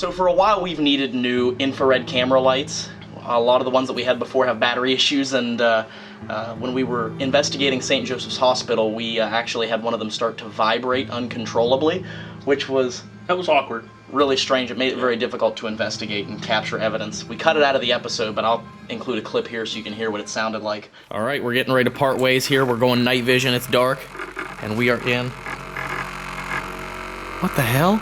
So for a while we've needed new infrared camera lights. A lot of the ones that we had before have battery issues, and when we were investigating St. Joseph's Hospital, we actually had one of them start to vibrate uncontrollably, which was... That was awkward. Really strange. It made it very difficult to investigate and capture evidence. We cut it out of the episode, but I'll include a clip here so you can hear what it sounded like. All right, we're getting ready to part ways here. We're going night vision. It's dark, and we are in... What the hell?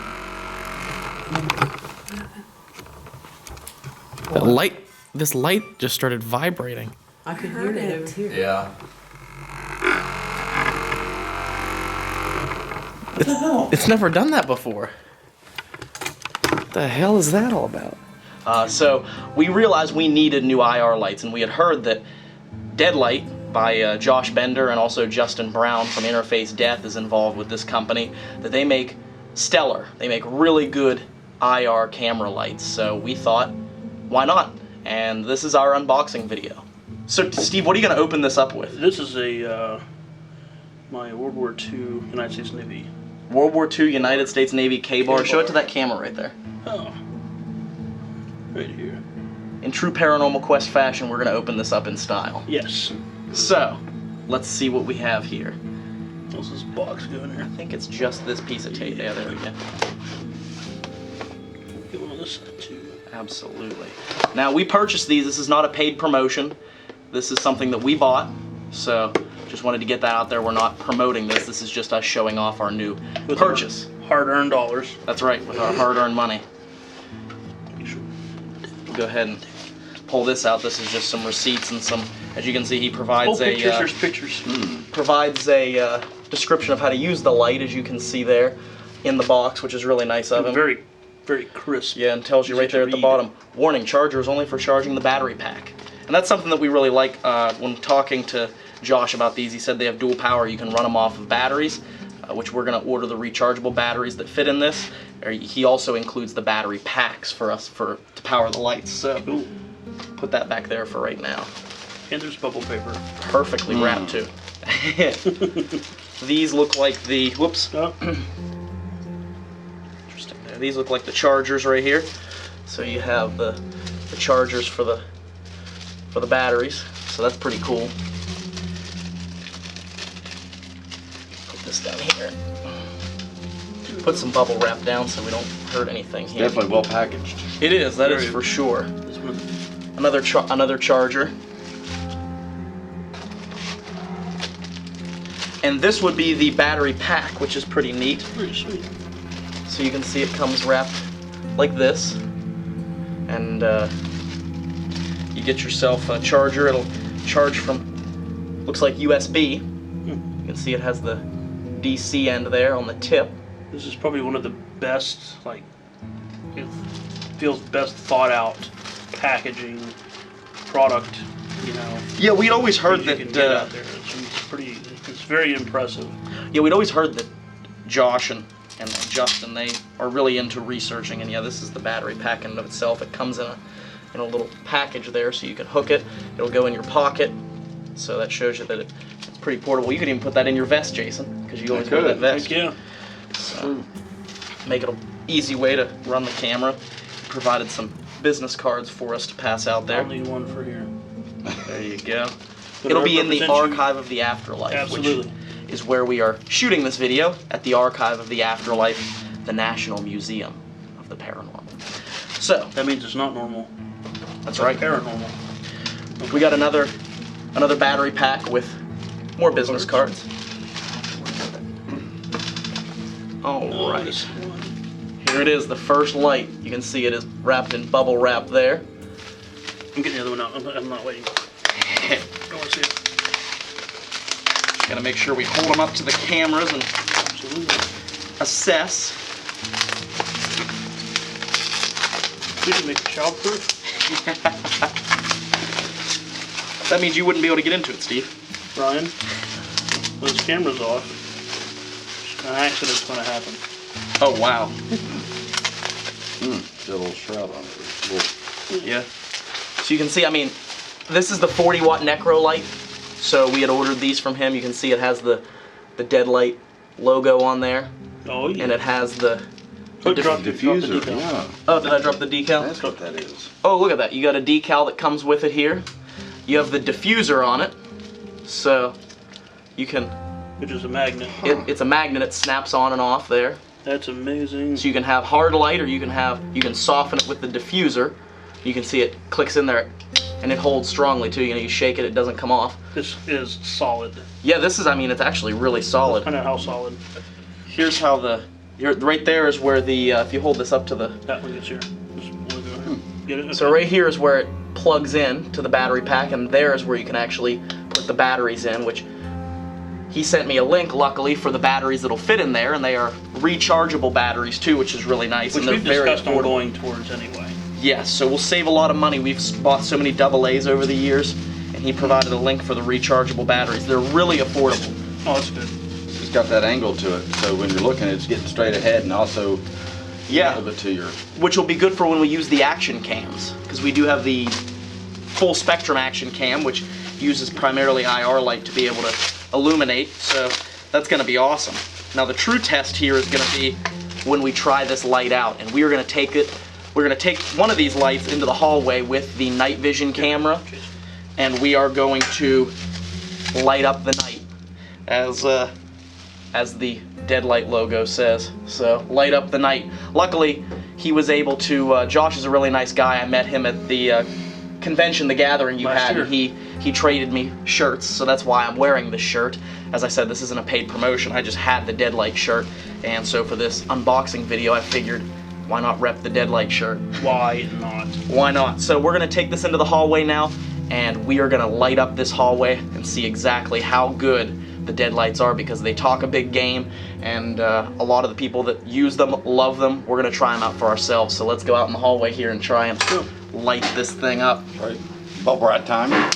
That light... This light just started vibrating. I could hear it over here. Yeah. What the hell? It's never done that before. What the hell is that all about? So we realized we needed new IR lights, and we had heard that DEADLITE by Josh Bender and also Justin Brown from Interface Death is involved with this company, that they make stellar. They make really good IR camera lights. So we thought, why not? And this is our unboxing video. So Steve, what are you going to open this up with? This is a my World War II United States Navy. World War II United States Navy K-bar. Show it to that camera right there. Oh. Right here. In true Paranormal Quest fashion, we're going to open this up in style. Yes. So, let's see what we have here. What's this box going here? I think it's just this piece of tape. Yeah, there we go. Get one on this side too. Absolutely. Now, we purchased these. This is not a paid promotion. This is something that we bought. So, just wanted to get that out there. We're not promoting this. This is just us showing off our new purchase. Hard-earned dollars. That's right, with our hard-earned money. Go ahead and pull this out. This is just some receipts and some, as you can see, he provides pictures, a there's pictures. Provides a description of how to use the light, as you can see there in the box, which is really nice of him. Very, very crisp. Yeah, and tells you right there at the bottom, warning, charger is only for charging the battery pack. And that's something that we really like when talking to Josh about these. He said they have dual power. You can run them off of batteries, which we're going to order the rechargeable batteries that fit in this. He also includes the battery packs for us to power the lights. So put that back there for right now. And there's bubble paper. Perfectly wrapped too. These look like the interesting there. These look like the chargers right here. So you have the chargers for the batteries. So that's pretty cool. Put this down here. Put some bubble wrap down so we don't hurt anything here. Definitely well packaged. It is, that is for sure. Another charger. And this would be the battery pack, which is pretty neat. Pretty sweet. So you can see it comes wrapped like this. And you get yourself a charger. It'll charge from, looks like USB. You can see it has the DC end there on the tip. This is probably one of the best, like, it feels best thought out packaging product, you know. Yeah, we'd always heard that. It's very impressive. Yeah, we'd always heard that Josh and Justin, they are really into researching, and yeah, this is the battery pack in and of itself. It comes in a little package there, so you can hook it. It'll go in your pocket, so that shows you that it's pretty portable. You could even put that in your vest, Jason, because you always wear that vest. Heck yeah. So, make it an easy way to run the camera. Provided some business cards for us to pass out there. I'll need one for here. There you go. It'll be in the Archive of the Afterlife, which is where we are shooting this video, at the Archive of the Afterlife, the National Museum of the Paranormal. So that means it's not normal. That's right. Paranormal. Okay. We got another battery pack with more business cards. All right. Here it is, the first light. You can see it is wrapped in bubble wrap there. I'm getting the other one out. I'm not waiting. I want to see it. Just gotta make sure we hold them up to the cameras and assess. We can make it childproof. That means you wouldn't be able to get into it, Steve. Brian, when this camera's off, an accident's going to happen. Oh, wow. Got a little shroud on it. Yeah. So you can see, I mean, this is the 40 watt Necro light. So we had ordered these from him. You can see it has the DEADLITE logo on there. Oh, yeah. And it has the Oh, drop the Diffuser, decal. yeah. Oh, did I drop the decal? That's what that is. Oh, look at that. You got a decal that comes with it here. You have the diffuser on it. So you can, Which is a magnet. it's a magnet, it snaps on and off there. That's amazing. So you can have hard light or you can soften it with the diffuser. You can see it clicks in there and it holds strongly too. You know, you shake it, it doesn't come off. This is solid. Yeah, this is, I mean, it's actually really solid. I know how solid. Here's how right there is where the, if you hold this up to the, That one gets here. Just look over here. Get it? Okay. so right here is where it plugs in to the battery pack, and there is where you can actually put the batteries in, which he sent me a link, luckily, for the batteries that'll fit in there, and they are rechargeable batteries too, which is really nice. Which and we've they're very discussed on affordable. going towards anyway. Yes, so we'll save a lot of money. We've bought so many AA's over the years, and he provided a link for the rechargeable batteries. They're really affordable. Oh, that's good. It's got that angle to it, so when you're looking, it's getting straight ahead and also a Yeah, little bit to your... which will be good for when we use the action cams, because we do have the full spectrum action cam, which uses primarily IR light to be able to illuminate, so that's going to be awesome. Now the true test here is going to be when we try this light out, and we are going to take it, we're going to take one of these lights into the hallway with the night vision camera, and we are going to light up the night, as the Deadlight logo says. So light up the night. Luckily, he was able to. Josh is a really nice guy. I met him at the convention, the gathering you Last had, year. and he traded me shirts. So that's why I'm wearing this shirt. As I said, this isn't a paid promotion. I just had the Deadlight shirt, and so for this unboxing video, I figured, why not rep the Deadlight shirt? Why not? Why not? So we're gonna take this into the hallway now, and we are gonna light up this hallway and see exactly how good the Deadlights are, because they talk a big game, and a lot of the people that use them love them. We're gonna try them out for ourselves. So let's go out in the hallway here and try and light this thing up. Right. Bubble right time.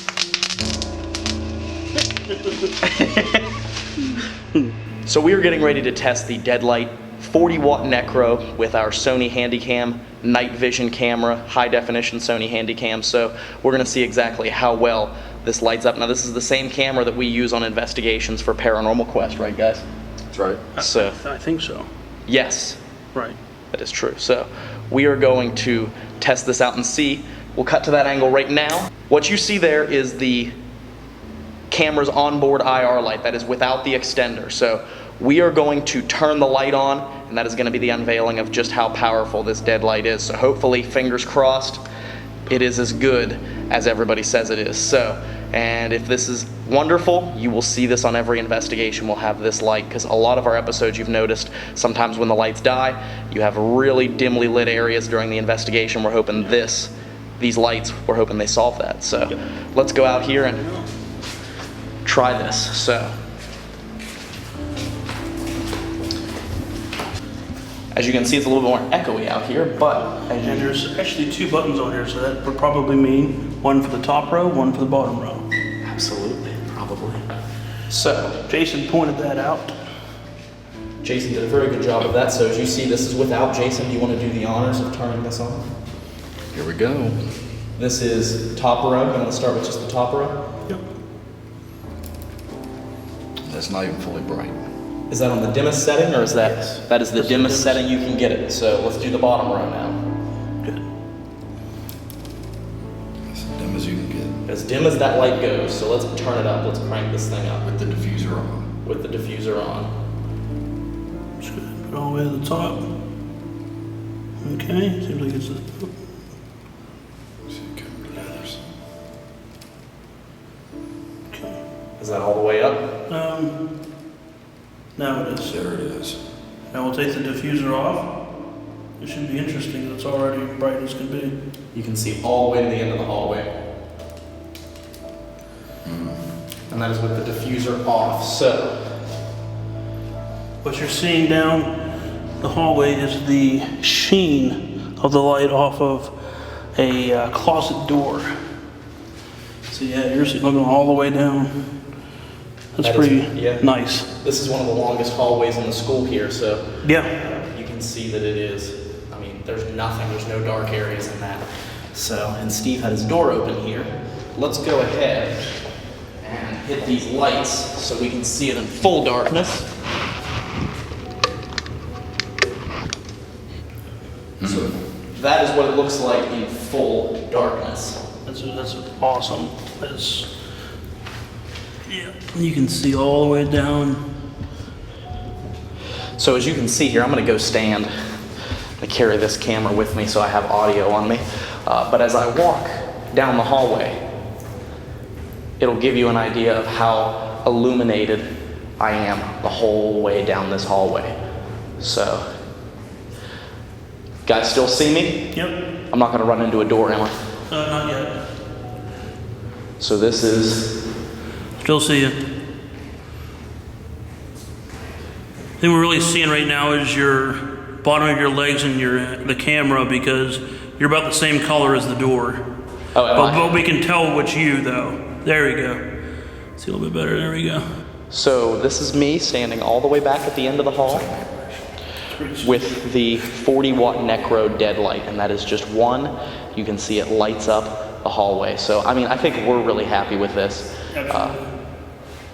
So we are getting ready to test the Deadlight 40 watt Necro with our Sony Handycam night vision camera, high definition Sony Handycam. So we're gonna see exactly how well this lights up. Now this is the same camera that we use on investigations for Paranormal Quest, right guys? That's right. So I think so. yes, Right. that is true. So we are going to test this out and see. We'll cut to that angle right now. What you see there is the camera's onboard IR light. That is without the extender. So we are going to turn the light on, and that is going to be the unveiling of just how powerful this Deadlight is. So hopefully, fingers crossed, it is as good as everybody says it is. So, and if this is wonderful, you will see this on every investigation. We'll have this light, because a lot of our episodes, you've noticed, sometimes when the lights die, you have really dimly lit areas during the investigation. We're hoping these lights, we're hoping they solve that. So let's go out here and try this. So as you can see, it's a little bit more echoey out here, but as And you, there's actually 2 buttons on here, so that would probably mean one for the top row, one for the bottom row. absolutely, probably. So Jason pointed that out. Jason did a very good job of that. So as you see, this is without Jason. Do you want to do the honors of turning this on? Here we go. This is top row. I'm going to start with just the top row. Yep. That's not even fully bright. Is that on the dimmest setting, or is that Yes. that is the That's the dimmest dimmest. setting you can get it? So let's do the bottom row now. Good. As dim as you can get. As dim as that light goes. So let's turn it up. Let's crank this thing up With the diffuser on. with the diffuser on. That's good. Put it all the way to the top. Okay, seems like it's a, See it come together. okay. Is that all the way up? Now it is. There it is. Now we'll take the diffuser off. It should be interesting. It's already bright as can be. You can see all the way to the end of the hallway. And that is with the diffuser off. So What you're seeing down the hallway is the sheen of the light off of a closet door. So yeah, you're looking all the way down. That's That is- pretty yeah. nice. this is one of the longest hallways in the school here. So Yeah. you can see that it is, I mean, there's nothing, there's no dark areas in that. So, and Steve had his door open here. Let's go ahead and hit these lights so we can see it in full darkness. that is what it looks like in full darkness. That's awesome. Yeah, you can see all the way down. So as you can see here, I'm gonna go stand. I carry this camera with me so I have audio on me. But as I walk down the hallway, it'll give you an idea of how illuminated I am the whole way down this hallway. So, guys still see me? Yep. I'm not gonna run into a door, am I? Not yet. So this is, Still see you. The thing we're really seeing right now is your bottom of your legs and the camera, because you're about the same color as the door. oh, am I? But we can tell which you though. There we go. See a little bit better. There we go. So this is me standing all the way back at the end of the hall with the 40 watt Necro Deadlight, and that is just one. You can see it lights up the hallway. So I mean, I think we're really happy with this.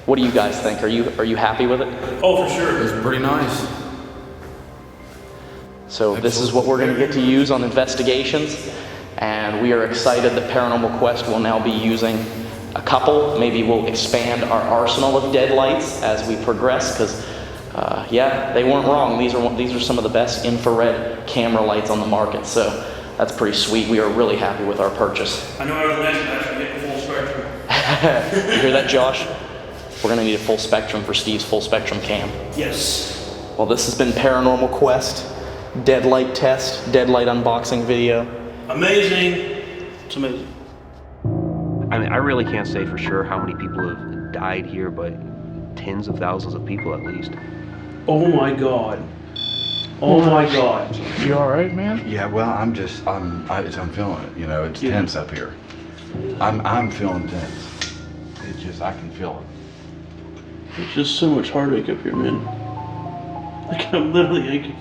What do you guys think? Are you happy with it? Oh, for sure. It's pretty nice. So this is what we're going to get to use on investigations, and we are excited that Paranormal Quest will now be using a couple. Maybe we'll expand our arsenal of deadlights as we progress, because yeah, they weren't wrong. These are some of the best infrared camera lights on the market, so that's pretty sweet. We are really happy with our purchase. I know over the next batch we get the full spectrum. You hear that, Josh? We're going to need a full spectrum for Steve's full spectrum cam. Yes. Well, this has been Paranormal Quest, Deadlight test, Deadlight unboxing video. Amazing. It's amazing. I mean, I really can't say for sure how many people have died here, but tens of thousands of people at least. Oh my God. Oh my God. You all right, man? Yeah, well, I'm feeling it, you know, it's tense up here. I'm feeling tense. It's just, I can feel it. There's just so much heartache up here, man. Like I'm literally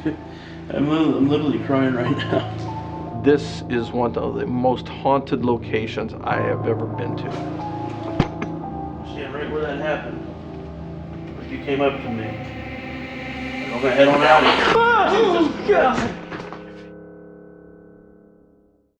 crying right now. This is one of the most haunted locations I have ever been to. Stand right where that happened. Like you came up to me. I'm gonna head on out. Oh God!